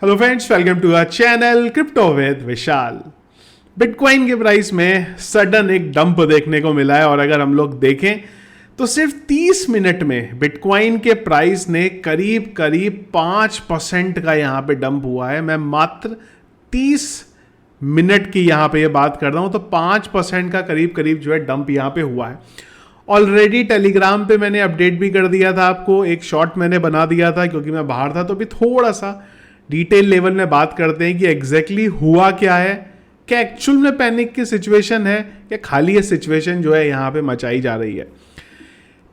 Hello friends, welcome to our channel crypto with Vishal. Bitcoin के price में sudden एक dump देखने को मिला है और अगर हम लोग देखें तो सिर्फ 30 मिनट में बिटकॉइन के प्राइस ने करीब करीब 5% का यहाँ पे डंप हुआ है। मैं मात्र 30 मिनट की यहाँ पे ये बात कर रहा हूँ तो 5% का करीब करीब जो है डंप यहाँ पे हुआ है। ऑलरेडी टेलीग्राम पे मैंने अपडेट भी कर दिया था आपको, एक शॉर्ट मैंने बना दिया था क्योंकि मैं बाहर था। तो अभी थोड़ा सा डिटेल लेवल में बात करते हैं कि एग्जैक्टली हुआ क्या है, क्या एक्चुअल में पैनिक की सिचुएशन है या खाली ये सिचुएशन जो है यहाँ पे मचाई जा रही है।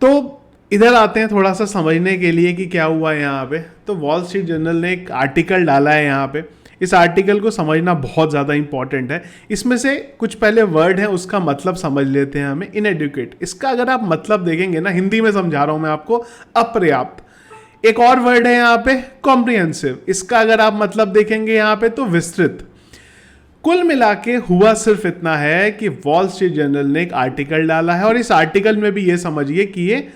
तो इधर आते हैं थोड़ा सा समझने के लिए कि क्या हुआ है यहाँ पे। तो वॉल स्ट्रीट जर्नल ने एक आर्टिकल डाला है यहाँ पे। इस आर्टिकल को समझना बहुत ज़्यादा इंपॉर्टेंट है। इसमें से कुछ पहले वर्ड है उसका मतलब समझ लेते हैं हमें। इनएडुकेट, इसका अगर आप मतलब देखेंगे ना, हिंदी में समझा रहा हूँ मैं आपको, अपर्याप्त। एक और वर्ड है यहाँ पे कॉम्प्रिहेंसिव, इसका अगर आप मतलब देखेंगे यहाँ पे तो विस्तृत। कुल मिला के हुआ सिर्फ इतना है कि वॉल स्ट्रीट जर्नल ने एक आर्टिकल डाला है और इस आर्टिकल में भी ये समझिए कि ये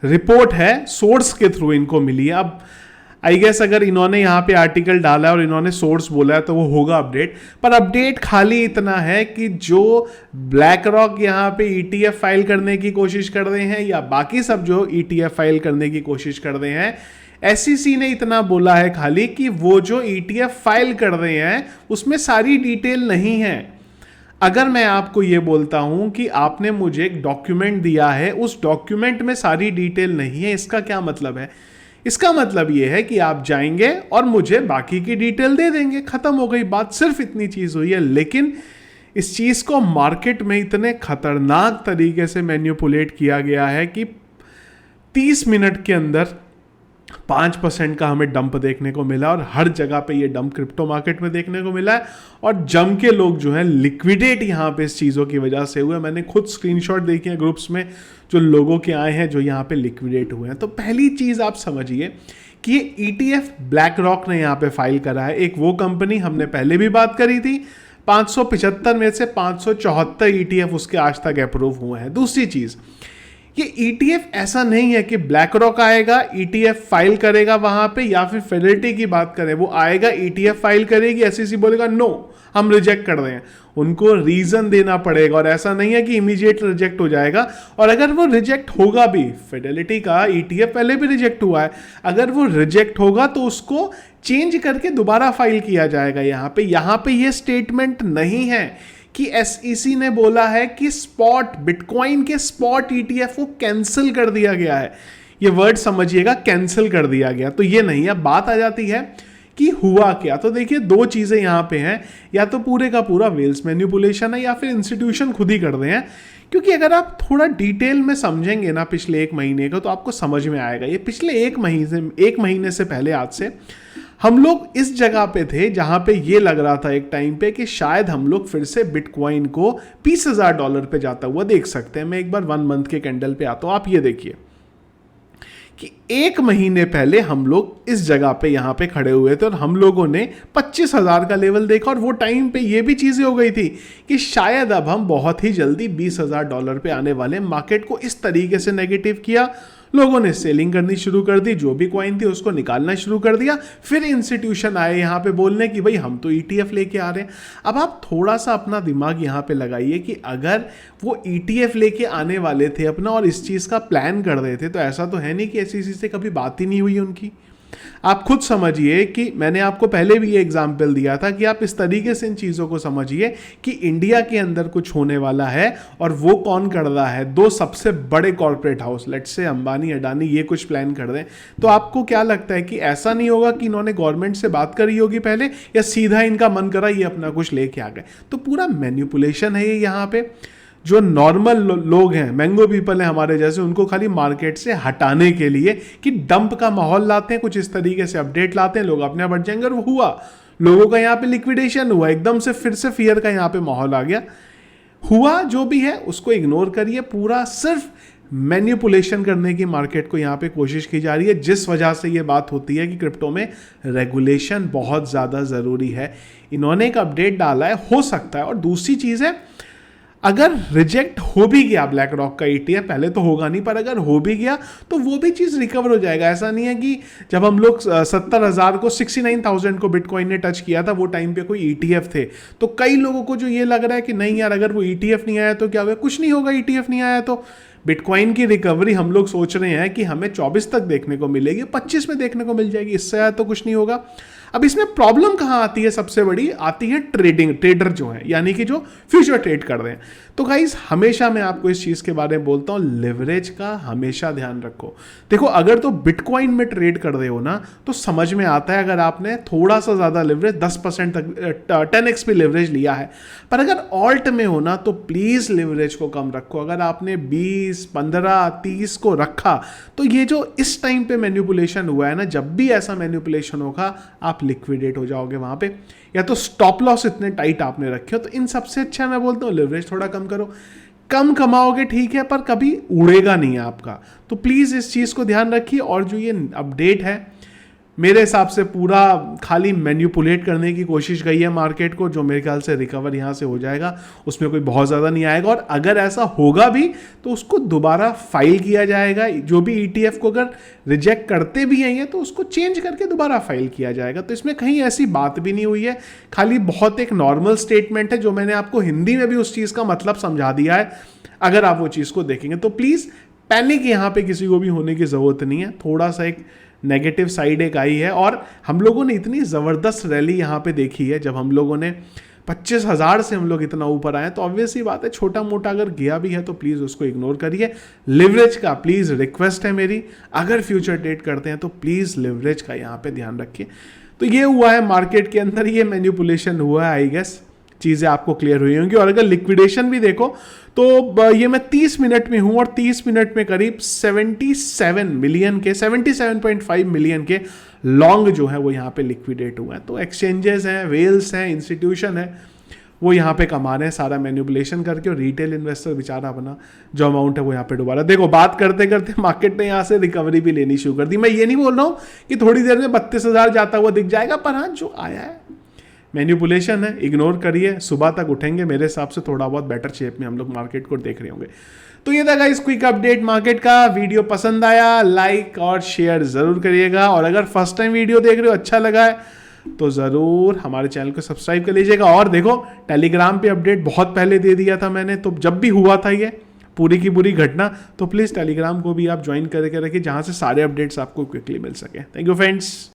रिपोर्ट है, सोर्स के थ्रू इनको मिली है। अब आई गेस अगर इन्होंने यहाँ पे आर्टिकल डाला है और इन्होंने सोर्स बोला है तो वो होगा अपडेट। पर अपडेट खाली इतना है कि जो ब्लैक रॉक यहाँ पे ईटीएफ फाइल करने की कोशिश कर रहे हैं या बाकी सब जो ईटीएफ फाइल करने की कोशिश कर रहे हैं, एसईसी ने इतना बोला है खाली कि वो जो ईटीएफ फाइल कर रहे हैं उसमें सारी डिटेल नहीं है। अगर मैं आपको ये बोलता हूं कि आपने मुझे एक डॉक्यूमेंट दिया है, उस डॉक्यूमेंट में सारी डिटेल नहीं है, इसका क्या मतलब है? इसका मतलब यह है कि आप जाएंगे और मुझे बाकी की डिटेल दे देंगे, खत्म हो गई बात। सिर्फ इतनी चीज हुई है। लेकिन इस चीज को मार्केट में इतने खतरनाक तरीके से मैनिपुलेट किया गया है कि 30 मिनट के अंदर 5% का हमें डंप देखने को मिला और हर जगह पे ये डंप क्रिप्टो मार्केट में देखने को मिला है और जम के लोग जो हैं लिक्विडेट यहाँ पे इस चीज़ों की वजह से हुए। मैंने खुद स्क्रीनशॉट देखे हैं ग्रुप्स में जो लोगों के आए हैं जो यहाँ पे लिक्विडेट हुए हैं। तो पहली चीज़ आप समझिए कि ये ईटीएफ ब्लैक रॉक ने यहाँ पे फाइल करा है। एक वो कंपनी हमने पहले भी बात करी थी, 575 में से 574 ईटीएफ उसके आज तक अप्रूव हुए हैं। दूसरी चीज़, ये ईटीएफ ऐसा नहीं है कि ब्लैक रॉक आएगा ईटीएफ फाइल करेगा वहां पे, या फिर फेडरलिटी की बात करें वो आएगा ईटीएफ फाइल करेगी, एसईसी बोलेगा नो हम रिजेक्ट कर रहे हैं। उनको रीजन देना पड़ेगा और ऐसा नहीं है कि इमीडिएट रिजेक्ट हो जाएगा। और अगर वो रिजेक्ट होगा भी, फेडरलिटी का ईटीएफ पहले भी रिजेक्ट हुआ है, अगर वो रिजेक्ट होगा तो उसको चेंज करके दोबारा फाइल किया जाएगा। यहाँ पे ये स्टेटमेंट नहीं है कि एसईसी ने बोला है कि स्पॉट बिटकॉइन के स्पॉट ईटीएफ को कैंसिल कर दिया गया है। ये वर्ड समझिएगा, कैंसिल कर दिया गया, तो ये नहीं है। बात आ जाती है कि हुआ क्या। तो देखिए दो चीजें यहां पे हैं, या तो पूरे का पूरा वेल्स मैनिपुलेशन है या फिर इंस्टीट्यूशन खुद ही कर रहे हैं। क्योंकि अगर आप थोड़ा डिटेल में समझेंगे ना पिछले एक महीने का तो आपको समझ में आएगा। ये पिछले एक महीने से पहले, आज से हम लोग इस जगह पे थे जहां पे ये लग रहा था एक टाइम पे कि शायद हम लोग फिर से बिटकॉइन को $20,000 पे जाता हुआ देख सकते हैं। मैं एक बार 1 मंथ के कैंडल पे आता हूं। आप ये देखिए कि एक महीने पहले हम लोग इस जगह पे यहां पे खड़े हुए थे और हम लोगों ने 25,000 का लेवल देखा और वो टाइम पे ये भी चीजें हो गई थी कि शायद अब हम बहुत ही जल्दी $20,000 पे आने वाले। मार्केट को इस तरीके से नेगेटिव किया, लोगों ने सेलिंग करनी शुरू कर दी, जो भी कॉइन थी उसको निकालना शुरू कर दिया। फिर इंस्टीट्यूशन आए यहाँ पे बोलने कि भाई हम तो ईटीएफ लेके आ रहे हैं। अब आप थोड़ा सा अपना दिमाग यहाँ पे लगाइए कि अगर वो ईटीएफ लेके आने वाले थे अपना और इस चीज़ का प्लान कर रहे थे तो ऐसा तो है नहीं कि एसईसी से कभी बात ही नहीं हुई उनकी। आप खुद समझिए कि मैंने आपको पहले भी ये एग्जाम्पल दिया था कि आप इस तरीके से इन चीज़ों को समझिए कि इंडिया के अंदर कुछ होने वाला है और वो कौन कर रहा है। दो सबसे बड़े corporate house, let's say Ambani Adani, ये कुछ प्लान कर रहे हैं। तो आपको क्या लगता है कि ऐसा नहीं होगा कि इन्होंने गवर्नमेंट से बात करी होगी पहले, या सीधा इनका मन करा ये अपना कुछ लेके आ गए? तो पूरा मैनिपुलेशन है ये। यहाँ पे जो नॉर्मल लोग हैं, मैंगो पीपल हैं हमारे जैसे, उनको खाली मार्केट से हटाने के लिए कि डंप का माहौल लाते हैं, कुछ इस तरीके से अपडेट लाते हैं, लोग अपने आप बढ़ जाएंगे। और वो हुआ, लोगों का यहाँ पे लिक्विडेशन हुआ, एकदम से फिर से फियर का यहाँ पे माहौल आ गया। हुआ जो भी है उसको इग्नोर करिए, पूरा सिर्फ मैनिपुलेशन करने की मार्केट को यहाँ पे कोशिश की जा रही है, जिस वजह से ये बात होती है कि क्रिप्टो में रेगुलेशन बहुत ज़्यादा ज़रूरी है। इन्होंने एक अपडेट डाला है, हो सकता है। और दूसरी चीज़ है, अगर रिजेक्ट हो भी गया ब्लैक रॉक का ETF, पहले तो होगा नहीं, पर अगर हो भी गया तो वो भी चीज़ रिकवर हो जाएगा। ऐसा नहीं है कि जब हम लोग 70,000 को 69,000 को बिटकॉइन ने टच किया था, वो टाइम पे कोई ETF थे। तो कई लोगों को जो ये लग रहा है कि नहीं यार, अगर वो ETF नहीं आया तो क्या होगा, कुछ नहीं होगा, ETF नहीं आया तो। बिटकॉइन की रिकवरी हम लोग सोच रहे हैं कि हमें 24 तक देखने को मिलेगी, 25 में देखने को मिल जाएगी, इससे ज़्यादा तो कुछ नहीं होगा। अब इसमें प्रॉब्लम कहाँ आती है, सबसे बड़ी आती है ट्रेडर जो है, यानी कि जो फ्यूचर ट्रेड कर रहे हैं। तो गाइस हमेशा मैं आपको इस चीज़ के बारे में बोलता हूँ, लिवरेज का हमेशा ध्यान रखो। देखो अगर तो बिटकॉइन में ट्रेड कर रहे हो ना, तो समझ में आता है अगर आपने थोड़ा सा ज़्यादा लिवरेज 10% तक 10x पे लिवरेज लिया है। पर अगर ऑल्ट में हो ना, तो प्लीज़ लिवरेज को कम रखो। अगर आपने 20, 15, 30 को रखा, तो ये जो इस टाइम पे मैनिपुलेशन हुआ है ना, जब भी ऐसा मैनिपुलेशन होगा आप लिक्विडेट हो जाओगे वहां पे, या तो स्टॉप लॉस इतने टाइट आपने रखे हो। तो इन सबसे अच्छा मैं बोलता हूँ लिवरेज थोड़ा कम करो। कम कमाओगे ठीक है, पर कभी उड़ेगा नहीं है आपका। तो प्लीज इस चीज को ध्यान रखिए। और जो ये अपडेट है, मेरे हिसाब से पूरा खाली मैन्युपुलेट करने की कोशिश गई है मार्केट को, जो मेरे ख्याल से रिकवर यहाँ से हो जाएगा, उसमें कोई बहुत ज़्यादा नहीं आएगा। और अगर ऐसा होगा भी तो उसको दोबारा फाइल किया जाएगा। जो भी ETF को अगर रिजेक्ट करते भी हैं तो उसको चेंज करके दोबारा फाइल किया जाएगा। तो इसमें कहीं ऐसी बात भी नहीं हुई है, खाली बहुत एक नॉर्मल स्टेटमेंट है, जो मैंने आपको हिंदी में भी उस चीज़ का मतलब समझा दिया है। अगर आप वो चीज़ को देखेंगे तो प्लीज़ पैनिक यहाँ पे किसी को भी होने की ज़रूरत नहीं है। थोड़ा सा एक नेगेटिव साइड एक आई है, और हम लोगों ने इतनी ज़बरदस्त रैली यहाँ पे देखी है। जब हम लोगों ने 25,000 से हम लोग इतना ऊपर आए, तो ऑब्वियसली बात है छोटा मोटा अगर गया भी है तो प्लीज़ उसको इग्नोर करिए। लिवरेज का प्लीज़ रिक्वेस्ट है मेरी, अगर फ्यूचर ट्रेड करते हैं तो प्लीज़ लिवरेज का यहाँ पे ध्यान रखिए। तो ये हुआ है मार्केट के अंदर, ये मैनिपुलेशन हुआ है। आई गेस चीज़ें आपको क्लियर हुई होंगी। और अगर लिक्विडेशन भी देखो तो ये मैं 30 मिनट में हूँ, और 30 मिनट में करीब 77 मिलियन के 77.5 मिलियन के लॉन्ग जो है वो यहाँ पे लिक्विडेट हुआ है। तो एक्सचेंजेस हैं, वेल्स हैं, इंस्टीट्यूशन है, वो यहाँ पे कमा रहे हैं सारा मैनिपुलेशन करके। और रिटेल इन्वेस्टर बेचारा अपना जो अमाउंट है वो यहाँ पे डुबा रहा है। देखो बात करते करते मार्केट ने यहाँ से रिकवरी भी लेनी शुरू कर दी। मैं ये नहीं बोल रहा हूँ कि थोड़ी देर में 32,000 जाता हुआ दिख जाएगा, पर हाँ जो आया है मैनिपुलेशन है, इग्नोर करिए। सुबह तक उठेंगे मेरे हिसाब से थोड़ा बहुत बेटर शेप में हम लोग मार्केट को देख रहे होंगे। तो ये था गाइस क्विक अपडेट मार्केट का। वीडियो पसंद आया लाइक और शेयर जरूर करिएगा, और अगर फर्स्ट टाइम वीडियो देख रहे हो अच्छा लगा है तो ज़रूर हमारे चैनल को सब्सक्राइब कर लीजिएगा। और देखो टेलीग्राम पे अपडेट बहुत पहले दे दिया था मैंने, तो जब भी हुआ था ये पूरी की पूरी घटना, तो प्लीज़ टेलीग्राम को भी आप ज्वाइन करके रखिए, जहाँ से सारे अपडेट्स आपको क्विकली मिल सके। Thank you friends.